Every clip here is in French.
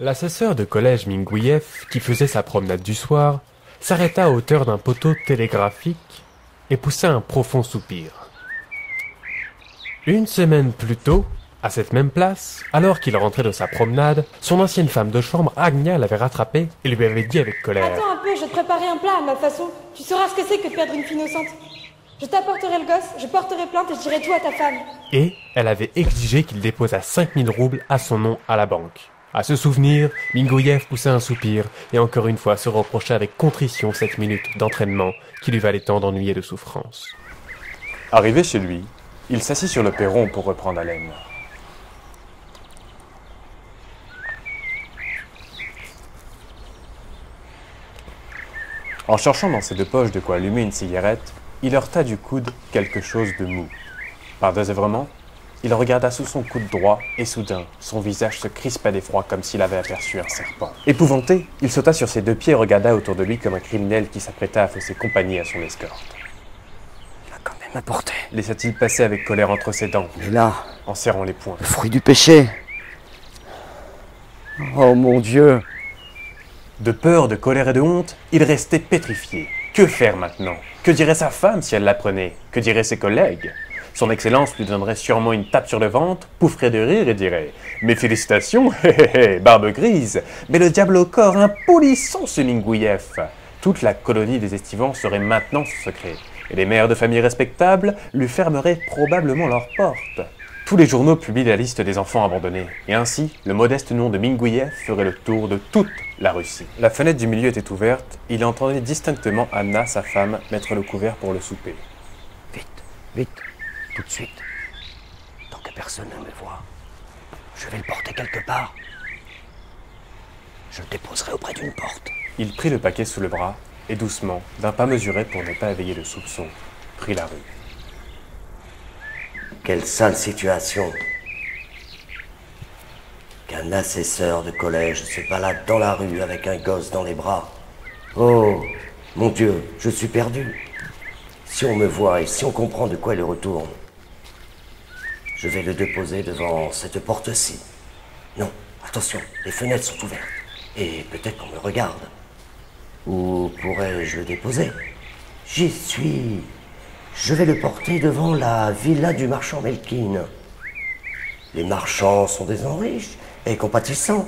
L'assesseur de collège Minguiev, qui faisait sa promenade du soir, s'arrêta à hauteur d'un poteau télégraphique et poussa un profond soupir. Une semaine plus tôt, à cette même place, alors qu'il rentrait de sa promenade, son ancienne femme de chambre, Agnia, l'avait rattrapé et lui avait dit avec colère: Attends un peu, je vais te préparer un plat à ma façon. Tu sauras ce que c'est que de perdre une fille innocente. Je t'apporterai le gosse, je porterai plainte et je dirai tout à ta femme. Et elle avait exigé qu'il déposât 5000 roubles à son nom à la banque. À ce souvenir, Minguiev poussa un soupir et encore une fois se reprocha avec contrition 7 minutes d'entraînement qui lui valait tant d'ennui et de souffrance. Arrivé chez lui, il s'assit sur le perron pour reprendre haleine. En cherchant dans ses deux poches de quoi allumer une cigarette, il heurta du coude quelque chose de mou. Par désœuvrement, il regarda sous son coude droit et soudain, son visage se crispa d'effroi comme s'il avait aperçu un serpent. Épouvanté, il sauta sur ses deux pieds et regarda autour de lui comme un criminel qui s'apprêta à fausser compagnie à son escorte. Il a quand même apporté. Laissa-t-il passer avec colère entre ses dents, Mais là, en serrant les poings. le fruit du péché. Oh mon Dieu. De peur, de colère et de honte, il restait pétrifié. Que faire maintenant? Que dirait sa femme si elle l'apprenait? Que diraient ses collègues? Son Excellence lui donnerait sûrement une tape sur le ventre, poufferait de rire et dirait « Mes félicitations, barbe grise, mais le diable au corps, un polisson ce Minguiev !» Toute la colonie des estivants serait maintenant son secret, et les mères de famille respectables lui fermeraient probablement leurs portes. Tous les journaux publient la liste des enfants abandonnés, et ainsi, le modeste nom de Minguiev ferait le tour de toute la Russie. La fenêtre du milieu était ouverte, il entendait distinctement Anna, sa femme, mettre le couvert pour le souper. Vite, vite, tout de suite. Tant que personne ne me voit, je vais le porter quelque part. Je le déposerai auprès d'une porte. Il prit le paquet sous le bras, et doucement, d'un pas mesuré pour ne pas éveiller le soupçon, prit la rue. Quelle sale situation. Qu'un assesseur de collège se balade dans la rue avec un gosse dans les bras. Oh, mon Dieu, je suis perdu. Si on me voit et si on comprend de quoi il retourne, je vais le déposer devant cette porte-ci. Non, attention, les fenêtres sont ouvertes. Et peut-être qu'on me regarde. Où pourrais-je le déposer? J'y suis. Je vais le porter devant la villa du marchand Melkin. Les marchands sont des gens riches et compatissants.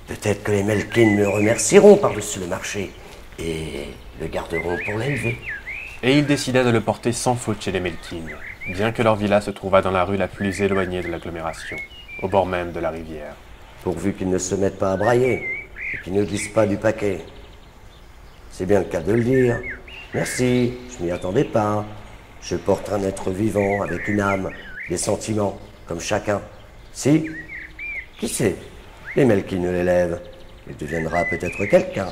Peut-être que les Melkin me remercieront par-dessus le marché et le garderont pour l'élever. Et il décida de le porter sans faute chez les Melkin, bien que leur villa se trouvât dans la rue la plus éloignée de l'agglomération, au bord même de la rivière. Pourvu qu'ils ne se mettent pas à brailler et qu'ils ne glissent pas du paquet. C'est bien le cas de le dire. Merci, je m'y attendais pas. Je porte un être vivant avec une âme, des sentiments, comme chacun. Si, qui sait, les Melkin l'élèvent. Il deviendra peut-être quelqu'un.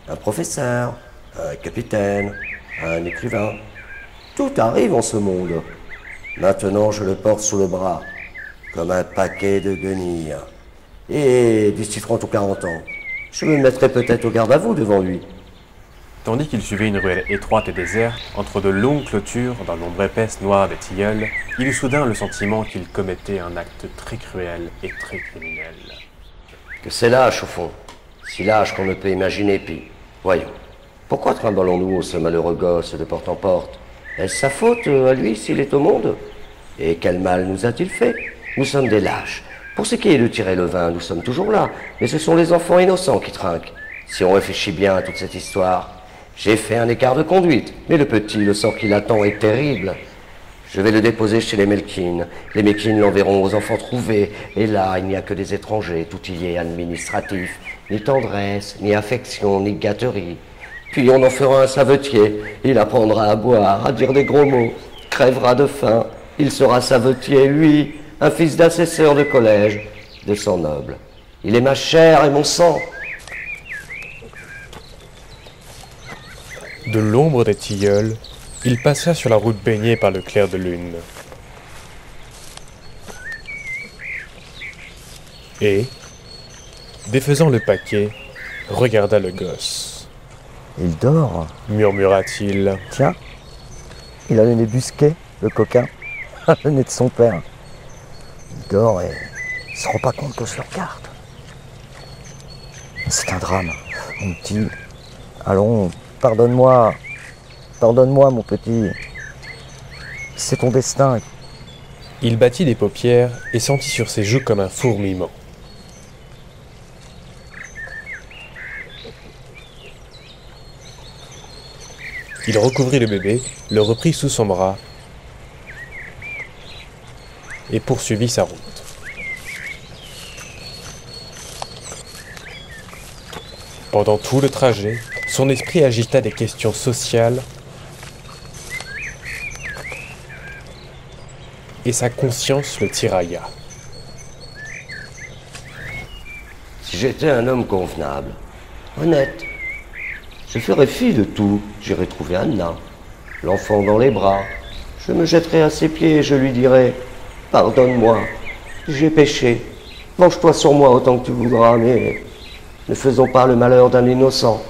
Un professeur, un capitaine, un écrivain. Tout arrive en ce monde. Maintenant, je le porte sous le bras, comme un paquet de guenilles. Et d'ici 30 ou 40 ans, je me mettrai peut-être au garde à vous devant lui. Tandis qu'il suivait une ruelle étroite et déserte, entre de longues clôtures, dans l'ombre épaisse noire des tilleuls, il eut soudain le sentiment qu'il commettait un acte très cruel et très criminel. Que c'est lâche, au fond. Si lâche qu'on ne peut imaginer, puis... Voyons, pourquoi trimballons-nous ce malheureux gosse de porte en porte? Est-ce sa faute, à lui, s'il est au monde? Et quel mal nous a-t-il fait? Nous sommes des lâches. Pour ce qui est de tirer le vin, nous sommes toujours là. Mais ce sont les enfants innocents qui trinquent. Si on réfléchit bien à toute cette histoire... J'ai fait un écart de conduite, mais le petit, le sort qui l'attend est terrible. Je vais le déposer chez les Melkin. Les Melkin l'enverront aux enfants trouvés. Et là, il n'y a que des étrangers, tout y est administratif. Ni tendresse, ni affection, ni gâterie. Puis on en fera un savetier. Il apprendra à boire, à dire des gros mots. Crèvera de faim. Il sera savetier, lui, un fils d'assesseur de collège, de sang noble. Il est ma chair et mon sang. De l'ombre des tilleuls, il passa sur la route baignée par le clair de lune. Et, défaisant le paquet, regarda le gosse. Il dort, Murmura-t-il. tiens. Il a le nez busqué, le coquin. Le nez de son père. Il dort et il se rend pas compte que je le regarde. C'est un drame, mon petit. Allons, pardonne-moi. Pardonne-moi, mon petit. C'est ton destin. Il battit les paupières et sentit sur ses joues comme un fourmillement. Il recouvrit le bébé, le reprit sous son bras et poursuivit sa route. Pendant tout le trajet, son esprit agita des questions sociales et sa conscience le tirailla. Si j'étais un homme convenable, honnête, je ferais fi de tout. J'irais trouver Anna, l'enfant dans les bras. Je me jetterais à ses pieds et je lui dirais « Pardonne-moi, j'ai péché. Venge-toi sur moi autant que tu voudras, mais ne faisons pas le malheur d'un innocent.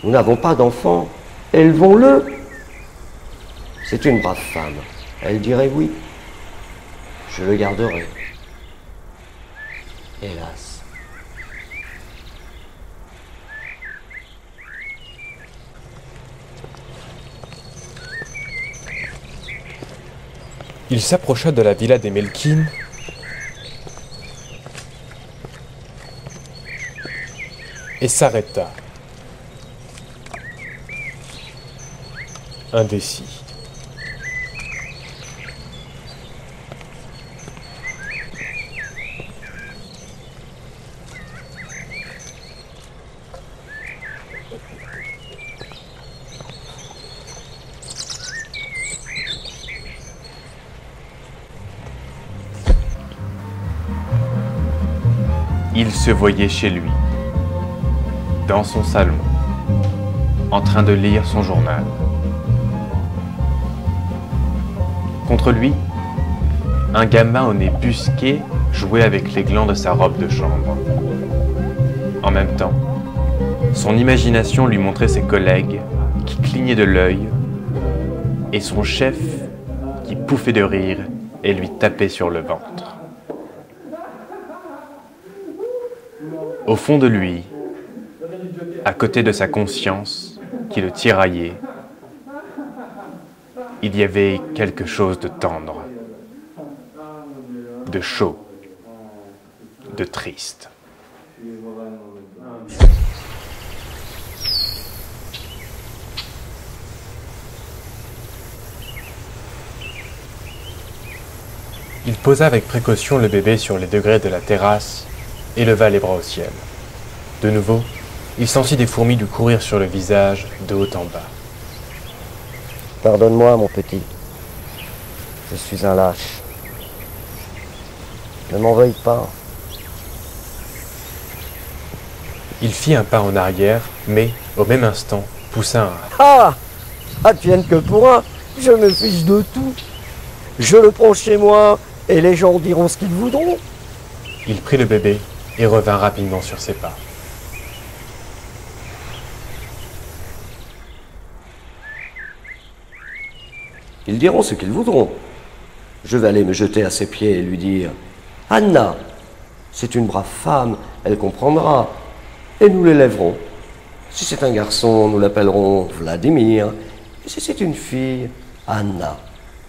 Nous n'avons pas d'enfant, élevons-le. » C'est une brave femme. Elle dirait oui. Je le garderai. Hélas. Il s'approcha de la villa des Melkin et s'arrêta, indécis. Il se voyait chez lui, dans son salon, en train de lire son journal. Contre lui, un gamin au nez busqué jouait avec les glands de sa robe de chambre. En même temps, son imagination lui montrait ses collègues qui clignaient de l'œil et son chef qui pouffait de rire et lui tapait sur le ventre. Au fond de lui, à côté de sa conscience qui le tiraillait, il y avait quelque chose de tendre, de chaud, de triste. Il posa avec précaution le bébé sur les degrés de la terrasse et leva les bras au ciel. De nouveau, il sentit des fourmis lui courir sur le visage de haut en bas. Pardonne-moi, mon petit. Je suis un lâche. Ne m'en veuille pas. Il fit un pas en arrière, mais, au même instant, poussa un « Ah! Advienne que pourra, je me fiche de tout. Je le prends chez moi et les gens diront ce qu'ils voudront. » Il prit le bébé et revint rapidement sur ses pas. Ils diront ce qu'ils voudront. Je vais aller me jeter à ses pieds et lui dire « Anna, c'est une brave femme, elle comprendra. Et nous l'élèverons. Si c'est un garçon, nous l'appellerons Vladimir. Et si c'est une fille, Anna.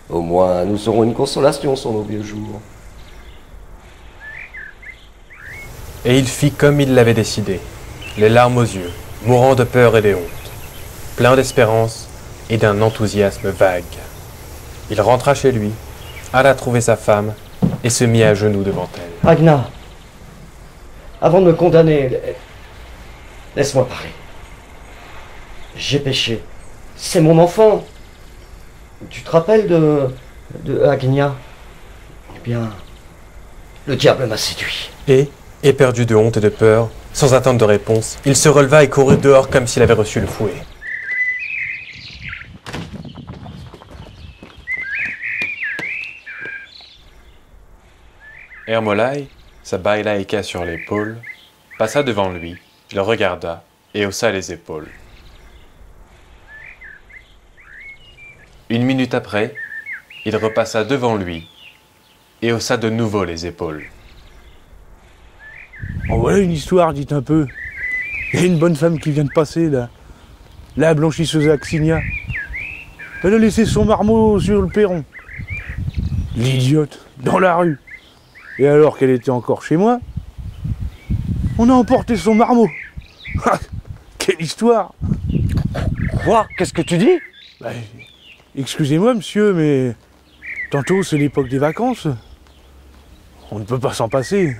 Au moins, nous aurons une consolation sur nos vieux jours. » Et il fit comme il l'avait décidé, les larmes aux yeux, mourant de peur et de honte, plein d'espérance et d'un enthousiasme vague. Il rentra chez lui, alla trouver sa femme et se mit à genoux devant elle. Agna, avant de me condamner, laisse-moi parler. J'ai péché. C'est mon enfant. Tu te rappelles de Agnia? Eh bien, le diable m'a séduit. Et, éperdu de honte et de peur, sans attendre de réponse, il se releva et courut dehors comme s'il avait reçu le fouet. Ermolai, sa bailaïka sur l'épaule, passa devant lui, le regarda et haussa les épaules. Une minute après, il repassa devant lui et haussa de nouveau les épaules. En voilà une histoire, dites un peu. Il y a une bonne femme qui vient de passer, là. La blanchisseuse Axinia. Elle a laissé son marmot sur le perron. L'idiote, dans la rue. Et alors qu'elle était encore chez moi, on a emporté son marmot. Quelle histoire! Quoi? Qu'est-ce que tu dis? Bah, excusez-moi, monsieur, mais tantôt c'est l'époque des vacances. On ne peut pas s'en passer.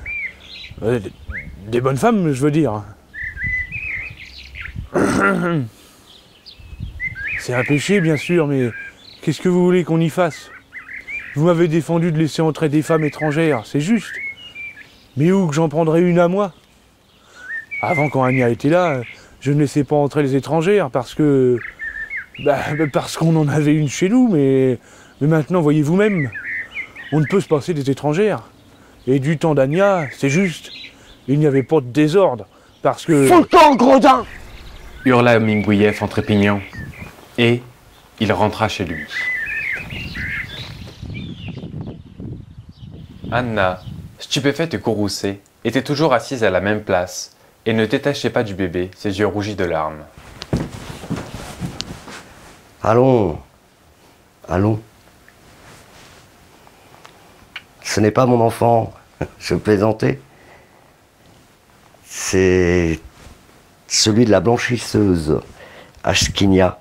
Des bonnes femmes, je veux dire. C'est un péché, bien sûr, mais qu'est-ce que vous voulez qu'on y fasse? Vous m'avez défendu de laisser entrer des femmes étrangères, c'est juste. Mais où que j'en prendrais une à moi? Avant, quand Anya était là, je ne laissais pas entrer les étrangères parce que... parce qu'on en avait une chez nous, mais maintenant, voyez vous-même, on ne peut se passer des étrangères. Et du temps d'Anya, c'est juste, il n'y avait pas de désordre, parce que... Fous le camp, gredin! Hurla Minguiev en trépignant. Et il rentra chez lui. Anna, stupéfaite et courroucée, était toujours assise à la même place et ne détachait pas du bébé, ses yeux rougis de larmes. Allons, allons. Ce n'est pas mon enfant, je plaisantais. C'est celui de la blanchisseuse, Ashkinia.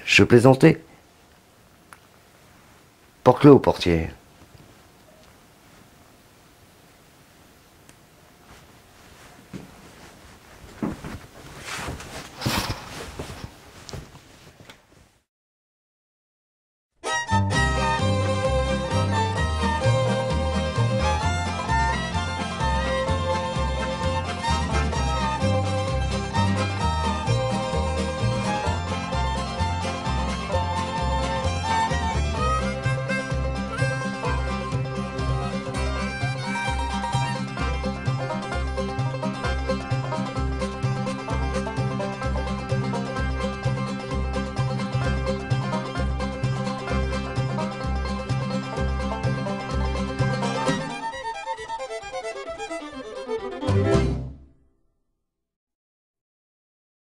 Je plaisantais. Porte-le au portier.